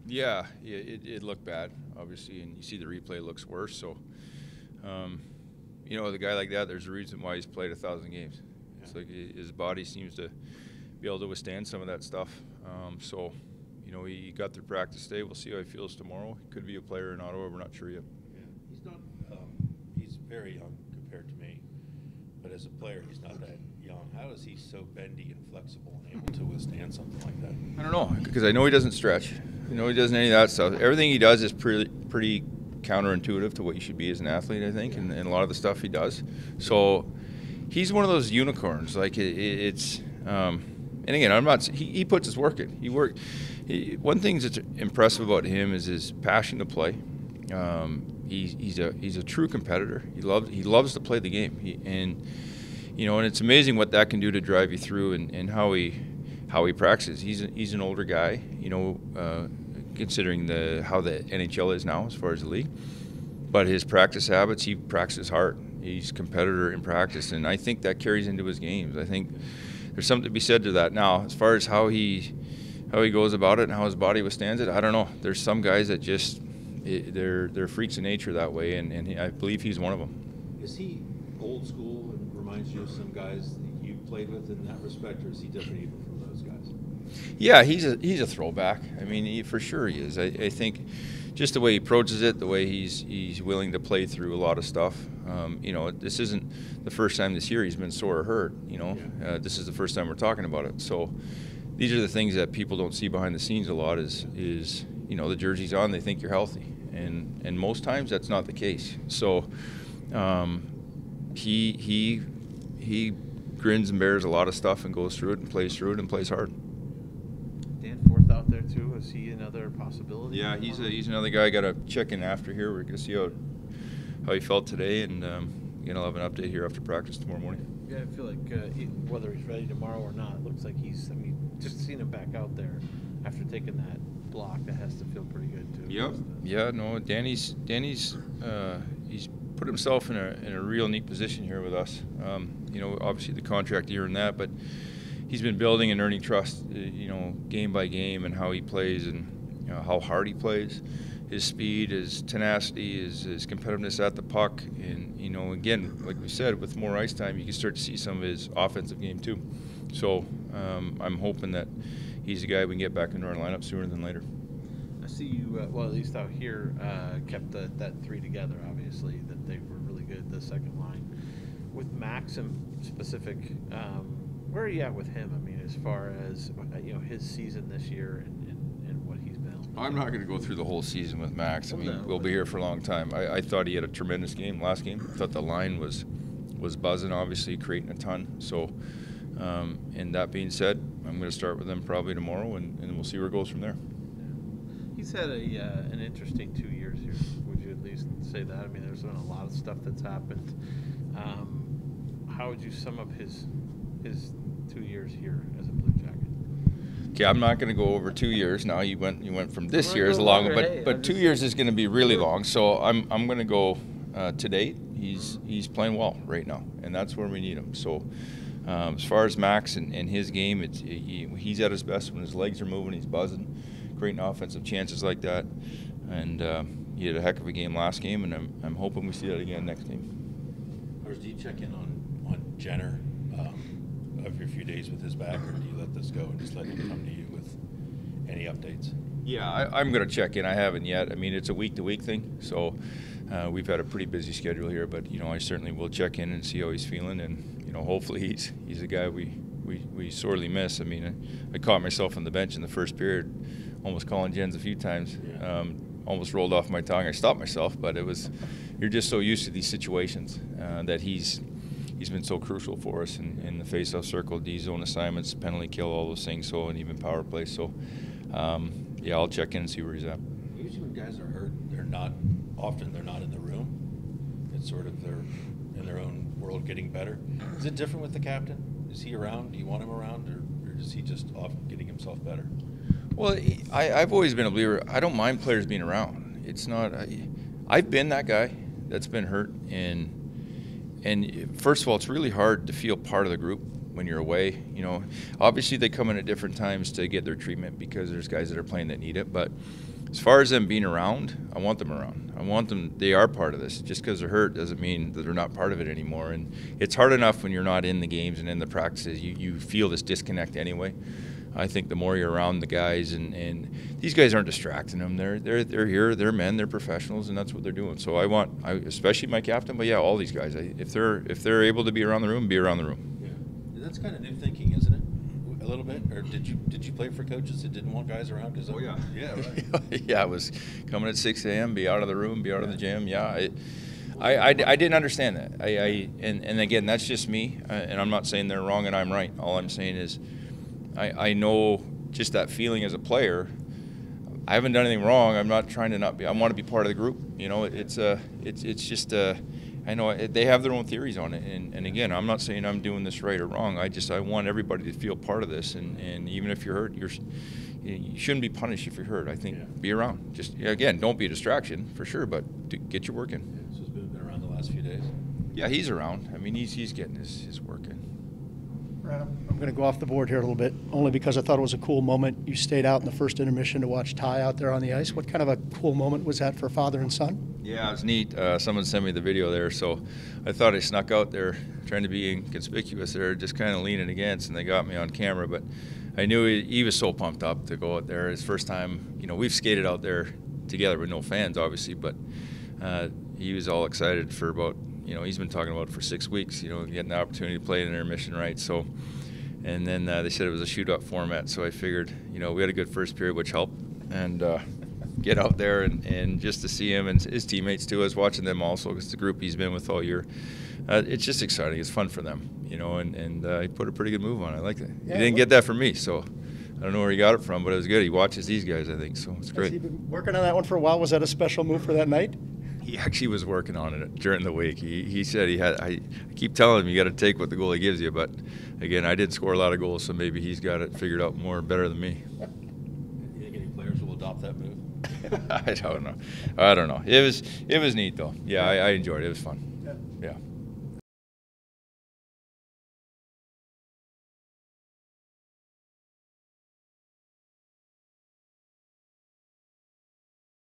Yeah, it looked bad, obviously, and you see the replay looks worse. So, with a guy like that, there's a reason why he's played 1,000 games. Yeah. It's like his body seems to be able to withstand some of that stuff. He got through practice today. We'll see how he feels tomorrow. He could be a player in Ottawa. We're not sure yet. Yeah, he's not. He's very young compared to me, but as a player, he's not that young. How is he so bendy and flexible and able to withstand something like that? I don't know, because I know he doesn't stretch. I know he doesn't any of that stuff. Everything he does is pretty counterintuitive to what you should be as an athlete, I think, and a lot of the stuff he does. So he's one of those unicorns. Like and again, I'm not. He puts his work in. One thing that's impressive about him is his passion to play. He's a true competitor. He loves to play the game. And it's amazing what that can do to drive you through and how he practices. He's an older guy. Considering how the NHL is now as far as the league, but his practice habits, he practices hard. He's a competitor in practice, and I think that carries into his games. I think there's something to be said to that. Now, as far as how he goes about it and how his body withstands it, I don't know. There's some guys that just they're freaks of nature that way, and I believe he's one of them. Is he old school and reminds you of some guys that you played with in that respect, or is he different even from those guys? Yeah, he's a throwback. I mean, for sure he is. I think just the way he approaches it, the way he's willing to play through a lot of stuff. This isn't the first time this year he's been sore or hurt. This is the first time we're talking about it. So these are the things that people don't see behind the scenes a lot. Is the jersey's on, they think you're healthy, and most times that's not the case. So he grins and bears a lot of stuff and goes through it and plays hard. Out there too, is he another possibility? Yeah, he's another guy I got to check in after here. We're going to see how he felt today, and I'll have an update here after practice tomorrow morning. Yeah, I feel like whether he's ready tomorrow or not, it looks like just seeing him back out there after taking that block, that has to feel pretty good too. Yep. Yeah, no, Danny's he's put himself in a real neat position here with us. Obviously the contract year and that, but he's been building and earning trust, game by game, and how he plays and how hard he plays, his speed, his tenacity, his competitiveness at the puck, and again, like we said, with more ice time, you can start to see some of his offensive game too. So I'm hoping that he's the guy we can get back into our lineup sooner than later. I see you, at least out here, kept that three together. Obviously, that they were really good. The second line with Max in specific. Where are you at with him? I mean, as far as his season this year and what he's been able to do? I'm not going to go through the whole season with Max. I mean, we'll be here for a long time. I thought he had a tremendous game last game. I thought the line was buzzing, obviously, creating a ton. So, and that being said, I'm going to start with him probably tomorrow, and we'll see where it goes from there. He's had an interesting 2 years here. Would you at least say that? I mean, there's been a lot of stuff that's happened. How would you sum up his 2 years here as a Blue Jacket? Okay, I'm not going to go over 2 years. Now you went from this year as long, but 2 years is going to be really long. So I'm going to go to date. He's playing well right now, and that's where we need him. So as far as Max and his game, he's at his best when his legs are moving. He's buzzing, creating offensive chances like that, and he had a heck of a game last game, and I'm hoping we see that again next game. Or do you check in on Jenner every few days with his back, or do you let this go and just let him come to you with any updates? Yeah, I'm going to check in. I haven't yet. I mean, it's a week-to-week thing, so we've had a pretty busy schedule here. But I certainly will check in and see how he's feeling, and hopefully he's a guy we sorely miss. I mean, I caught myself on the bench in the first period, almost calling Jens a few times. Almost rolled off my tongue. I stopped myself, but you're just so used to these situations that he's been so crucial for us in the face-off circle, D-zone assignments, penalty kill, all those things, so, and even power play. So, I'll check in and see where he's at. Usually when guys are hurt, they're not in the room. It's sort of they're in their own world getting better. Is it different with the captain? Is he around? Do you want him around, or is he just off getting himself better? Well, I've always been a believer. I don't mind players being around. It's not. I've been that guy that's been hurt, and first of all, it's really hard to feel part of the group when you're away. Obviously they come in at different times to get their treatment because there's guys that are playing that need it. But As far as them being around, I want them around. I want them. They are part of this. Just because they're hurt doesn't mean that they're not part of it anymore. And it's hard enough when you're not in the games and in the practices. You feel this disconnect anyway. I think the more you're around the guys, and these guys aren't distracting them. They're here. They're men. They're professionals, and that's what they're doing. So I especially my captain, but yeah, all these guys. If they're able to be around the room, be around the room. Yeah, that's kind of new thinking, isn't it? A little bit. Or did you play for coaches that didn't want guys around? Oh yeah. Yeah. Right. Yeah, it was coming at 6 a.m. Be out of the room. Be out of the gym. Yeah. I didn't understand that. And again, that's just me. And I'm not saying they're wrong and I'm right. All I'm saying is, I know just that feeling as a player. I haven't done anything wrong. I'm not trying to not be. I want to be part of the group. You know, it's just. I know they have their own theories on it, and again, I'm not saying I'm doing this right or wrong. I want everybody to feel part of this, and even if you're hurt, you shouldn't be punished if you're hurt. I think be around. Just again, don't be a distraction for sure, but get your work in. Yeah, so he's been around the last few days. Yeah, he's around. I mean, he's getting his work in. I'm going to go off the board here a little bit, only because I thought it was a cool moment. You stayed out in the first intermission to watch Ty out there on the ice. What kind of a cool moment was that for father and son? Yeah, it was neat. Someone sent me the video there, so I thought I snuck out there trying to be inconspicuous there, just kind of leaning against, and they got me on camera. But I knew he was so pumped up to go out there. His first time, we've skated out there together with no fans, obviously, but he was all excited for about, he's been talking about it for 6 weeks, getting the opportunity to play in an intermission, right? So, and then they said it was a shootout format, so I figured, we had a good first period, which helped, and get out there and just to see him and his teammates too. I was watching them also because the group he's been with all year. It's just exciting. It's fun for them, and he put a pretty good move on. I like that. Yeah, he didn't get that from me, so I don't know where he got it from, but it was good. He watches these guys, I think, so it's great. Has he been working on that one for a while? Was that a special move for that night? He actually was working on it during the week. He said he had. I keep telling him you got to take what the goalie gives you, but again, I did score a lot of goals, so maybe he's got it figured out better than me. You think any players will adopt that move? I don't know. It was neat though. Yeah, I enjoyed it. It was fun. Yeah.